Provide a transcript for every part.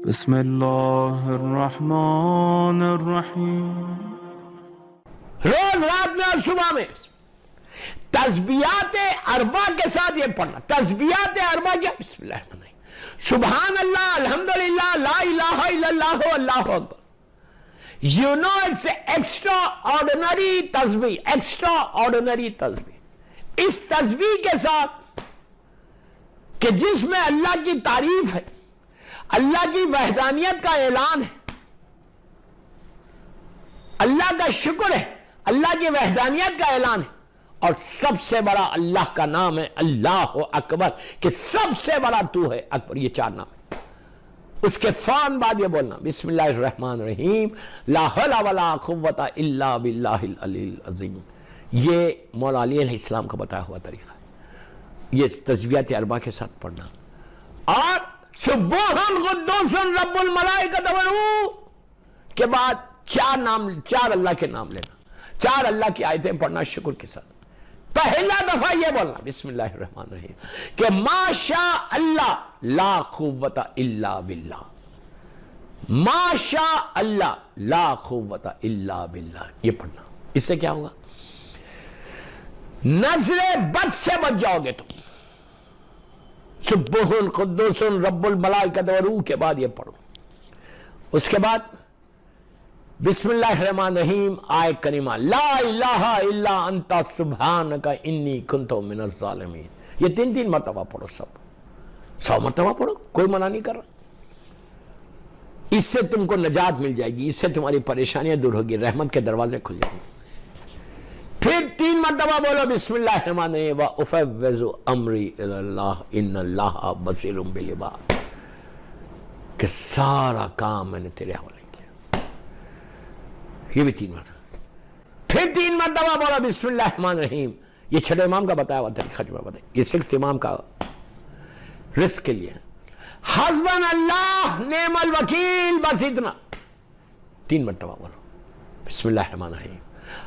بسم اللہ الرحمن الرحیم۔ روز رات میں اور صبح میں تسبیحات اربع کے ساتھ یہ پڑھنا۔ تسبیحات اربع کیا؟ بسم اللہ الرحمن الرحیم، سبحان اللہ، الحمدللہ، لا الہ الا اللہ، اللہ اکبر۔ You know it's extraordinary تسبیح، extraordinary تسبیح۔ اس تسبیح کے ساتھ کہ جس میں اللہ کی تعریف ہے، اللہ کی وحدانیت کا اعلان ہے، اللہ کا شکر ہے، اللہ کی وحدانیت کا اعلان ہے، اور سب سے بڑا اللہ کا نام ہے اللہ اکبر، کہ سب سے بڑا تو ہے اکبر۔ یہ چار نام ہے۔ اس کے فوراً بعد یہ بولنا بسم اللہ الرحمن الرحیم، لا حول ولا قوت الا باللہ العلی العظیم۔ یہ مولا علی علیہ السلام کا بتایا ہوا طریقہ ہے، یہ تسبیحات اربع کے ساتھ پڑھنا۔ اور سبوح قدوس رب الملائکۃ والروح کے بعد چار اللہ کے نام لینا، چار اللہ کی آیتیں پڑھنا شکر کے ساتھ۔ پہلا دفعہ یہ بولنا بسم اللہ الرحمن الرحیم کہ ما شاء اللہ لا قوت الا باللہ، ما شاء اللہ لا قوت الا باللہ، یہ پڑھنا۔ اس سے کیا ہوگا؟ نظر بد سے بچ جاؤ گے تم۔ سبوح قدوس رب الملائکۃ والروح کے بعد یہ پڑھو۔ اس کے بعد بسم اللہ الرحمن الرحیم آیت کریمہ لا الہ الا انت سبحانک انی کنت من الظالمین، یہ تین مرتبہ پڑھو، سب 100 مرتبہ پڑھو، کوئی منع نہیں کر رہا۔ اس سے تم کو نجات مل جائے گی، اس سے تمہاری پریشانیاں دور ہوگی، رحمت کے دروازے کھل جائیں گے۔ پھر 3 مرتبہ بولو بسم اللہ الرحمن الرحیم وافوض امری الی اللہ ان اللہ بصیر بالعباد، کہ سارا کام میں نے تیرے حوالے کیا۔ یہ بھی 3 مرتبہ۔ پھر 3 مرتبہ بولو بسم اللہ الرحمن الرحیم۔ یہ چھٹے امام کا بتایا ہوا طریقہ جو میں بتایا، یہ 6th امام کا رزق کے لیے حسبنا اللہ نعم الوکیل، بس اتنا 3 مرتبہ بولو بسم اللہ الرحمن الرحیم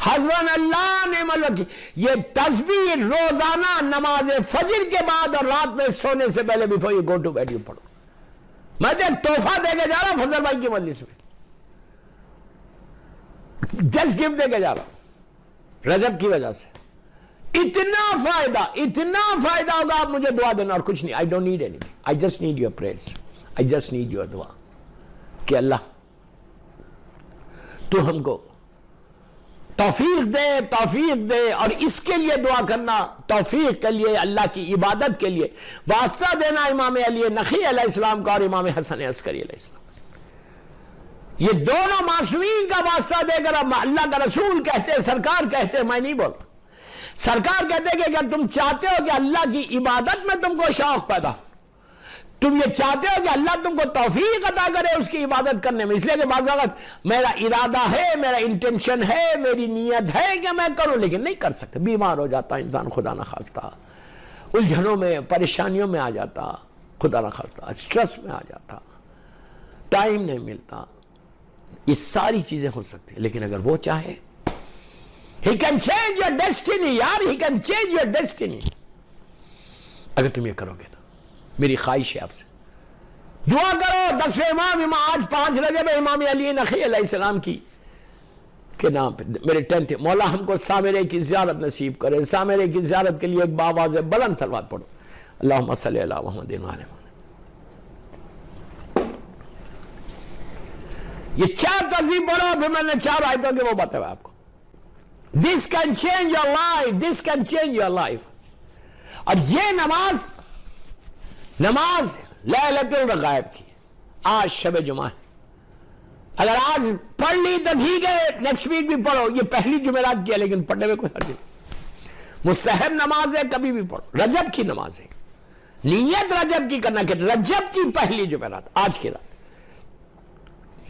حسبنا اللہ نعم الوکیل۔ یہ تسبیح روزانہ نماز فجر کے بعد اور رات میں سونے سے پہلے before you go to bed یہ پڑھو۔ میں تو ایک تحفہ دے کے جا رہا ہوں فضل بھائی کی مجلس میں، جسٹ گفٹ دے کے جا رہا ہوں رجب کی وجہ سے۔ اتنا فائدہ ہوگا، آپ مجھے دعا دینا اور کچھ نہیں۔ I don't need anything, I just need your prayers, I just need your دعا، کہ اللہ تو ہم کو توفیق دے، اور اس کے لیے دعا کرنا، توفیق کے لیے، اللہ کی عبادت کے لیے واسطہ دینا امام علی نقی علیہ السلام کا اور امام حسن عسکری علیہ السلام۔ یہ دونوں معصومین کا واسطہ دے کر اللہ کا رسول کہتے، سرکار کہتے، میں نہیں بول رہا، سرکار کہتے کہ اگر تم چاہتے ہو کہ اللہ کی عبادت میں تم کو شوق پیدا ہو، تم یہ چاہتے ہو کہ اللہ تم کو توفیق عطا کرے اس کی عبادت کرنے میں، اس لیے کہ بعض وقت میرا ارادہ ہے، میرا انٹینشن ہے، میری نیت ہے کہ میں کروں، لیکن نہیں کر سکتے، بیمار ہو جاتا انسان خدا نخواستہ، الجھنوں میں پریشانیوں میں آ جاتا خدا نخواستہ، اسٹریس میں آ جاتا، ٹائم نہیں ملتا، یہ ساری چیزیں ہو سکتی ہیں، لیکن اگر وہ چاہے He can change your destiny، یار He can change your destiny۔ اگر تم یہ کرو گے تو میری خواہش ہے آپ سے دعا کرو 10ویں امام آج 5 رجب امام علی نقی علیہ السلام کی کے نام پہ میرے 10th مولا ہم کو سامرے کی زیارت نصیب کرے۔ سامرے کی زیارت کے لیے ایک باواز بلند صلوات پڑھو، اللہم صلی علی محمد وعلی محمد۔ یہ 4 تسبیح پڑھو، پھر میں نے 4 آیتوں کے وہ بتایا آپ کو۔ This can change your life, this can change your life۔ اور یہ نماز لیلۃ الرغائب کی، آج شب جمعہ ہے، اگر آج پڑھ لی تو ٹھیک ہے، نیکسٹ ویک بھی پڑھو، یہ پہلی جمعرات کی ہے لیکن پڑھنے میں کوئی حرج نہیں، مستحب نماز ہے، کبھی بھی پڑھو، رجب کی نماز ہے، نیت رجب کی کرنا کہ رجب کی پہلی جمعرات آج کی رات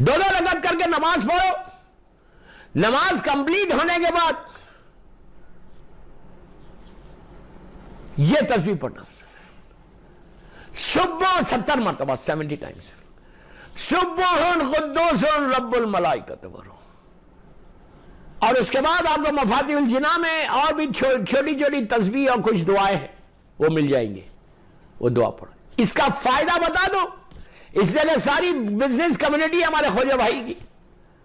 2 رکعت کر کے نماز پڑھو۔ نماز کمپلیٹ ہونے کے بعد یہ تسبیح پڑھنا، صبح 70 مرتبہ 70 ٹائمز، سبوح قدوس رب الملائکۃ والروح۔ اور اس کے بعد آپ کو مفاتیح الجناح میں اور بھی چھوٹی تسبیح اور کچھ دعائیں ہیں وہ مل جائیں گے، وہ دعا پڑھو۔ اس کا فائدہ بتا دو، اس لیے ساری بزنس کمیونٹی ہمارے خواجہ بھائی کی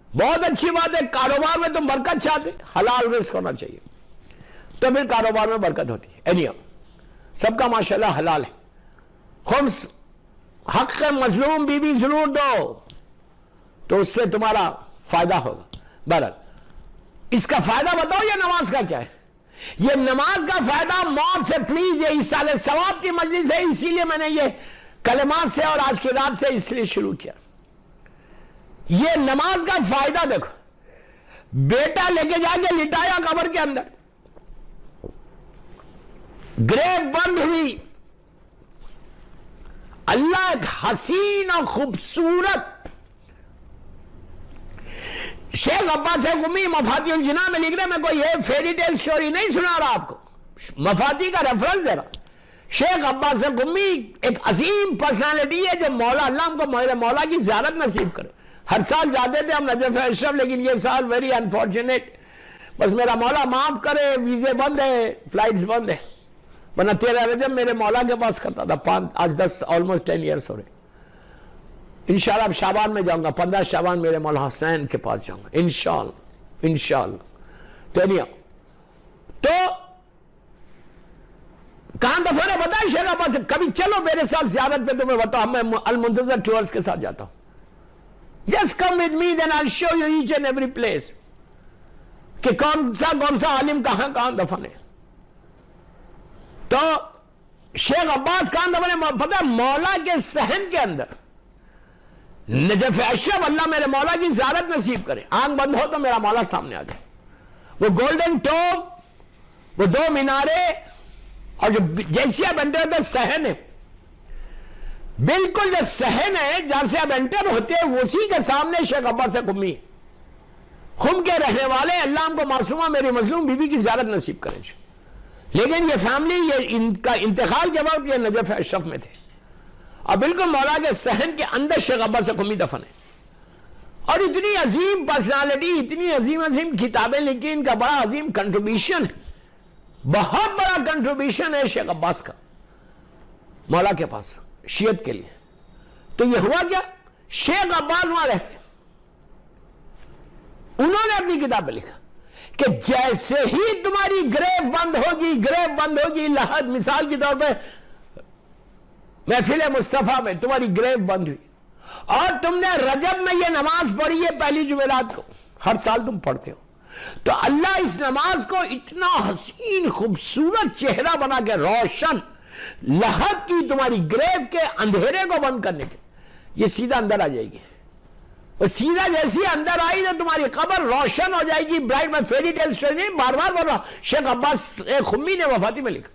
بہت اچھی بات ہے. کاروبار میں تم برکت چاہتے, حلال رزق ہونا چاہیے تو پھر کاروبار میں برکت ہوتی ہے. اینی سب کا ماشاءاللہ حلال ہے. خمس حق مظلوم بی ضرور دو تو اس سے تمہارا فائدہ ہوگا. بہرحال اس کا فائدہ بتاؤ یہ نماز کا کیا ہے. یہ نماز کا فائدہ موت سے, پلیز یہ اس سال ثواب کی مجلس ہے, اسی لیے میں نے یہ کلمات سے اور آج کی رات سے اس لیے شروع کیا. یہ نماز کا فائدہ دیکھو, بیٹا لے کے جا کے لٹایا قبر کے اندر, گریو بند ہوئی, اللہ ایک حسین اور خوبصورت, شیخ عباس قمی مفاتیح الجنان میں لکھ رہے, میں کوئی یہ فیری ٹیل سٹوری نہیں سنا رہا آپ کو, مفاتیح کا ریفرنس دے رہا. شیخ عباس قمی ایک عظیم پرسنالٹی ہے جو مولا, اللہ ہم کو میرے مولا کی زیارت نصیب کرے. ہر سال جاتے تھے ہم نجف اشرف, لیکن یہ سال ویری انفارچونیٹ, بس میرا مولا معاف کرے, ویزے بند ہے, فلائٹس بند ہے, ورنہ 13 رجب میرے مولا کے پاس کرتا تھا. آج 10 years ہو رہے. انشاءاللہ اب شعبان میں جاؤں گا, 15 شعبان میرے مولا حسین کے پاس جاؤں گا انشاءاللہ. تو کہاں دفعہ نے بتایا شیخ عباس, کبھی چلو میرے ساتھ زیارت پہ, تمہیں بتاؤ میں المنتظر ٹورز کے ساتھ جاتا ہوں. Just come with me, then I'll show you each and every place کہ کون سا عالم کہاں دفن ہے. تو شیخ عباس کہاں دفن ہے پتہ ہے, مولا کے صحن کے اندر نجف اشرف. اللہ میرے مولا کی زیارت نصیب کرے, آنکھ بند ہو تو میرا مولا سامنے آ جائے. وہ گولڈن ٹوم, وہ 2 مینارے, اور جو جیسے آپ انٹر ہوتے صحن ہے, بالکل جو صحن ہے جہاں سے آپ انٹر ہوتے ہیں اسی کے سامنے شیخ عباس قمی, خم کے رہنے والے. اللہ ہم کو معصومہ میری مظلوم بی بی کی زیارت نصیب کرے. لیکن یہ فیملی, یہ ان کا انتقال کے وقت یہ نجف اشرف میں تھے, اور بالکل مولا کے صحن کے اندر شیخ عباس قمی دفن ہے. اور اتنی عظیم پرسنالٹی, اتنی عظیم کتابیں لکھی, ان کا بڑا عظیم کنٹریبیوشن ہے, بہت بڑا کنٹریبیوشن ہے شیخ عباس کا مولا کے پاس شیعت کے لیے. تو یہ ہوا کیا, شیخ عباس وہاں رہتے, انہوں نے اپنی کتاب میں لکھا کہ جیسے ہی تمہاری گریو بند ہوگی, لحد مثال کے طور پہ محفل مصطفیٰ میں تمہاری گریو بند ہوئی, اور تم نے رجب میں یہ نماز پڑھی ہے پہلی جمعرات کو, ہر سال تم پڑھتے ہو, تو اللہ اس نماز کو اتنا حسین خوبصورت چہرہ بنا کے, روشن لحد کی تمہاری گریو کے اندھیرے کو بند کرنے کے, یہ سیدھا اندر آ جائے گی. اور سیدھا جیسی اندر آئی تو تمہاری قبر روشن ہو جائے گی, برائٹ. میں فیری ٹیل سٹوری نہیں, بار بار بول رہا, شیخ عباس قمی نے وفاتی میں لکھا,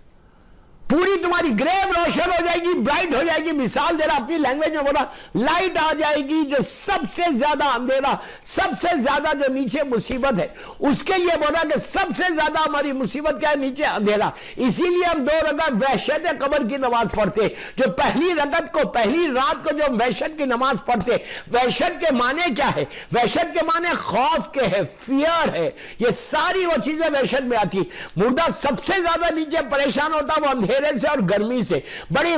پوری تمہاری گریو روشن ہو جائے گی, برائٹ ہو جائے گی. مثال دے رہا, اپنی لینگویج میں بولا, لائٹ آ جائے گی. جو سب سے زیادہ اندھیرا, سب سے زیادہ جو نیچے مصیبت ہے, اس کے لیے بولا کہ سب سے زیادہ ہماری مصیبت کیا ہے, نیچے اندھیرا. اسی لیے ہم 2 رکعت وحشت قبر کی نماز پڑھتے. جو پہلی رکعت کو, پہلی رات کو جو ہم وحشت کی نماز پڑھتے, وحشت کے معنی کیا ہے, وحشت کے معنی خوف کے ہے, فیئر ہے. یہ ساری وہ چیزیں وحشت میں آتی. مردہ سب سے زیادہ نیچے پریشان ہوتا وہ اندھیرے سے اور گرمی سے. بڑی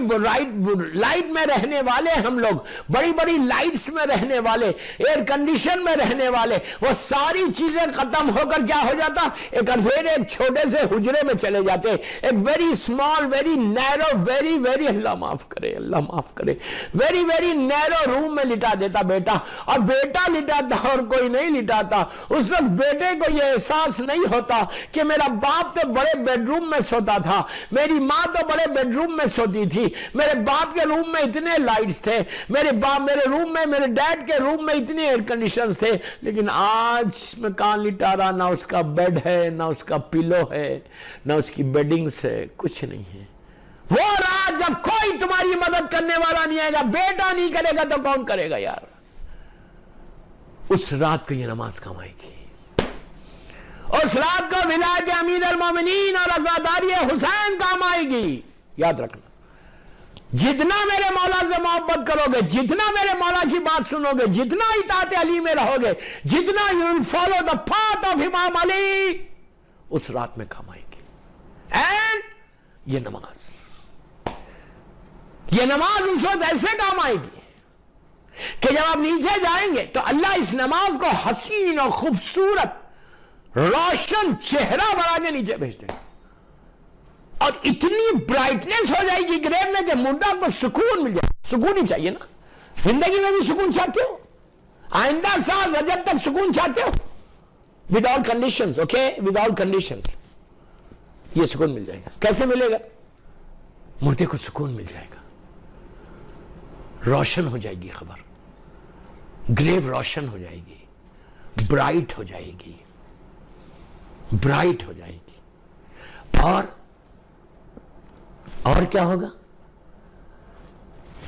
لائٹ میں رہنے والے ہم لوگ, بڑی لائٹس میں رہنے والے, ایئر کنڈیشن میں رہنے والے, وہ ساری چیزیں ختم ہو کر کیا ہو جاتا, ایک اندھیرے, ایک چھوٹے سے حجرے میں چلے جاتے, ایک very small, very narrow, very اللہ معاف کرے, ویری نیرو روم میں لٹا دیتا بیٹا. اور بیٹا لٹاتا اور کوئی نہیں لٹاتا. اس وقت بیٹے کو یہ احساس نہیں ہوتا کہ میرا باپ تو بڑے بیڈ روم میں سوتا تھا, میری ماں تو بڑے بیڈ روم میں سوتی تھی, میرے باپ کے روم میں اتنے لائٹس تھے, میرے روم میں, میرے ڈیڈ کے روم میں اتنے ایئر کنڈیشنز تھے. لیکن آج میں کہاں لٹا رہا, نہ اس کا بیڈ ہے, نہ اس کا پلو ہے, نہ اس کی بیڈنگز ہے, کچھ نہیں ہے. وہ رات جب کوئی تمہاری مدد کرنے والا نہیں آئے گا, بیٹا نہیں کرے گا تو کون کرے گا یار. اس رات کو یہ نماز کام آئے گی. اس رات کو ولایت امیر المومنین اور عزاداری حسین کام آئے گی. یاد رکھنا, جتنا میرے مولا سے محبت کرو گے, جتنا میرے مولا کی بات سنو گے, جتنا اطاعت علی میں رہو گے, جتنا you will follow the path of امام علی, اس رات میں کام آئے گی. اینڈ یہ نماز اس وقت ایسے کام آئے گی کہ جب آپ نیچے جائیں گے تو اللہ اس نماز کو حسین اور خوبصورت روشن چہرہ بنا کے نیچے بھیج دیں گے، اور اتنی برائٹنس ہو جائے گی گریو میں کہ مردہ کو سکون مل جائے. سکون ہی چاہیے نا، زندگی میں بھی سکون چاہتے ہو؟ آئندہ سال رجب تک سکون چاہتے ہو؟ Without conditions, okay, without conditions یہ سکون مل جائے گا. کیسے ملے گا؟ مردے کو سکون مل جائے گا، روشن ہو جائے گی خبر، گریو روشن ہو جائے گی، برائٹ ہو جائے گی، برائٹ ہو جائے گی. اور کیا ہوگا؟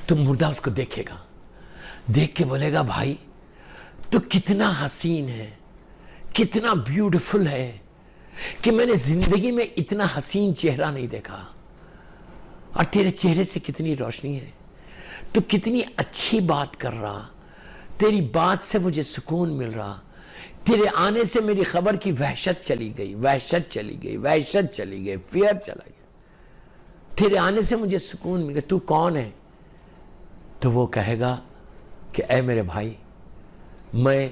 تو مردہ اس کو دیکھے گا، دیکھ کے بولے گا بھائی تو کتنا حسین ہے، کتنا بیوٹیفل ہے کہ میں نے زندگی میں اتنا حسین چہرہ نہیں دیکھا، اور تیرے چہرے سے کتنی روشنی ہے، تو کتنی اچھی بات کر رہا، تیری بات سے مجھے سکون مل رہا، تیرے آنے سے میری خبر کی وحشت چلی گئی، وحشت چلی گئی، وحشت چلی گئی، فیئر چلا گیا، تیرے آنے سے مجھے سکون مل گیا. تو کون ہے؟ تو وہ کہے گا کہ اے میرے بھائی، میں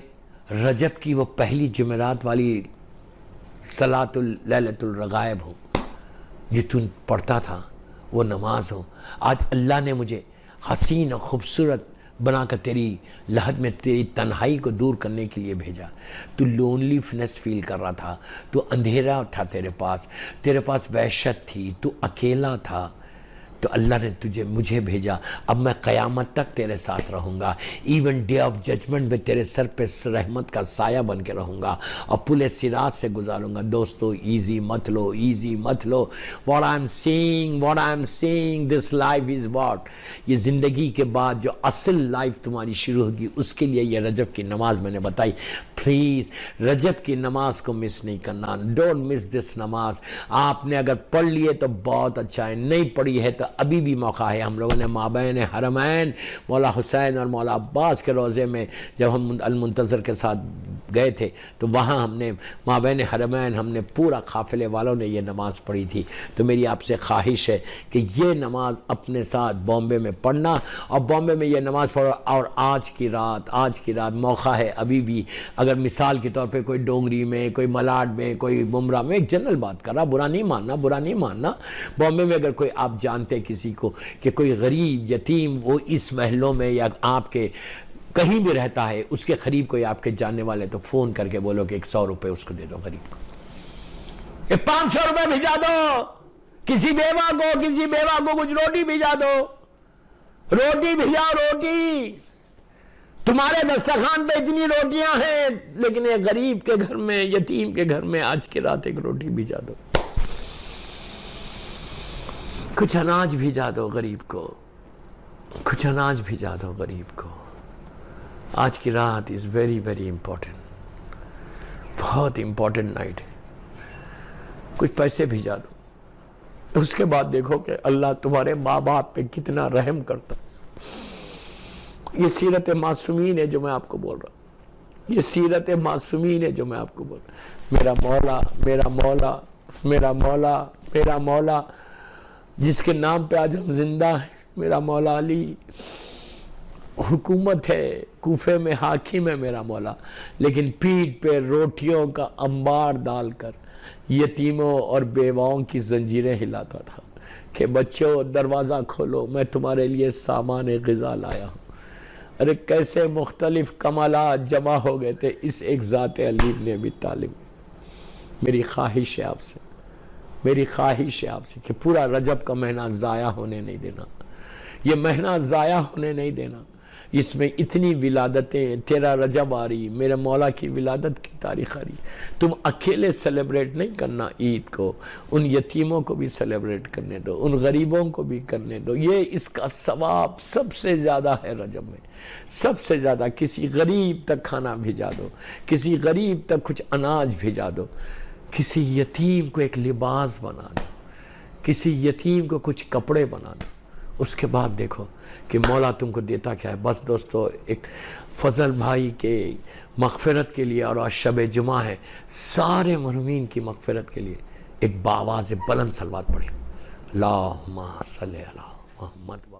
رجب کی وہ پہلی جمعرات والی صلاۃ لیلۃ الرغائب ہوں جو تو پڑھتا تھا، وہ نماز ہوں. آج اللہ نے مجھے حسین اور خوبصورت بنا کر تیری لحد میں تیری تنہائی کو دور کرنے کے لیے بھیجا. تو لونلی فنس فیل کر رہا تھا، تو اندھیرا تھا تیرے پاس وحشت تھی، تو اکیلا تھا، تو اللہ نے مجھے بھیجا. اب میں قیامت تک تیرے ساتھ رہوں گا، ایون ڈے آف ججمنٹ میں تیرے سر پہ رحمت کا سایہ بن کے رہوں گا اور پل صراط سے گزاروں گا. دوستو ایزی مت لو، ایزی مت لو. what I'm seeing this life is what، یہ زندگی کے بعد جو اصل لائف تمہاری شروع ہوگی، اس کے لیے یہ رجب کی نماز میں نے بتائی. پلیز رجب کی نماز کو مس نہیں کرنا، ڈونٹ مس دس نماز. آپ نے اگر پڑھ لیے تو بہت اچھا ہے، نہیں پڑھی ہے تو ابھی بھی موقع ہے. ہم لوگوں نے مابین حرمین مولا حسین اور مولا عباس کے روضے میں جب ہم المنتظر کے ساتھ گئے تھے تو وہاں ہم نے مابین حرمین ہم نے پورا قافلے والوں نے یہ نماز پڑھی تھی. تو میری آپ سے خواہش ہے کہ یہ نماز اپنے ساتھ بامبے میں پڑھنا، اور بامبے میں یہ نماز پڑھو. اور آج کی رات موقع ہے ابھی بھی. اگر مثال کے طور پہ کوئی ڈونگری میں، کوئی ملاڈ میں، کوئی ممرہ میں، ایک جنرل بات کر رہا، برا نہیں ماننا. بامبے میں اگر کوئی آپ جانتے کسی کو کہ کوئی غریب یتیم وہ اس محلوں میں یا آپ کے کہیں بھی رہتا ہے، اس کے قریب کوئی آپ کے جاننے والے، تو فون کر کے بولو کہ 100 روپے اس کو دے دو، غریب کو 500 روپے بھیجا دو. کسی بیوہ کو کچھ روٹی بھیجا دو، روٹی بھیجا، روٹی. تمہارے دسترخوان پہ اتنی روٹیاں ہیں، لیکن ایک غریب کے گھر میں، یتیم کے گھر میں آج کی رات ایک روٹی بھیجا دو، کچھ اناج بھیجا دو غریب کو، کچھ اناج بھیجا دو غریب کو. آج کی رات is very very important، بہت امپورٹنٹ نائٹ ہے. کچھ پیسے بھیجا دو. اس کے بعد دیکھو کہ اللہ تمہارے ماں باپ پہ کتنا رحم کرتا. یہ سیرت معصومین ہے جو میں آپ کو بول رہا ہوں، یہ سیرت معصومین ہے جو میں آپ کو بول رہا ہوں. میرا مولا، میرا مولا، میرا مولا، میرا مولا، جس کے نام پہ آج ہم زندہ ہیں، میرا مولا علی حکومت ہے، کوفے میں حاکم ہے میرا مولا، لیکن پیٹھ پہ روٹیوں کا انبار ڈال کر یتیموں اور بیواؤں کی زنجیریں ہلاتا تھا کہ بچوں دروازہ کھولو، میں تمہارے لیے سامان غذا لایا ہوں. ارے کیسے مختلف کمالات جمع ہو گئے تھے اس ایک ذات علیم نے بھی تعلیم. میری خواہش ہے آپ سے، میری خواہش ہے آپ سے کہ پورا رجب کا مہینہ ضائع ہونے نہیں دینا. یہ مہینہ ضائع ہونے نہیں دینا. اس میں اتنی ولادتیں، تیرا رجب آ رہی، میرے مولا کی ولادت کی تاریخ آ رہی. تم اکیلے سیلیبریٹ نہیں کرنا عید کو، ان یتیموں کو بھی سیلیبریٹ کرنے دو، ان غریبوں کو بھی کرنے دو. یہ اس کا ثواب سب سے زیادہ ہے رجب میں، سب سے زیادہ. کسی غریب تک کھانا بھیجا دو، کسی غریب تک کچھ اناج بھیجا دو، کسی یتیم کو ایک لباس بنا دو، کسی یتیم کو کچھ کپڑے بنا دو. اس کے بعد دیکھو کہ مولا تم کو دیتا کیا ہے. بس دوستو، ایک فضل بھائی کے مغفرت کے لیے اور آج شب جمعہ ہے، سارے مرحومین کی مغفرت کے لیے ایک باواز بلند صلوات پڑھی. اللہم صلی علی محمد.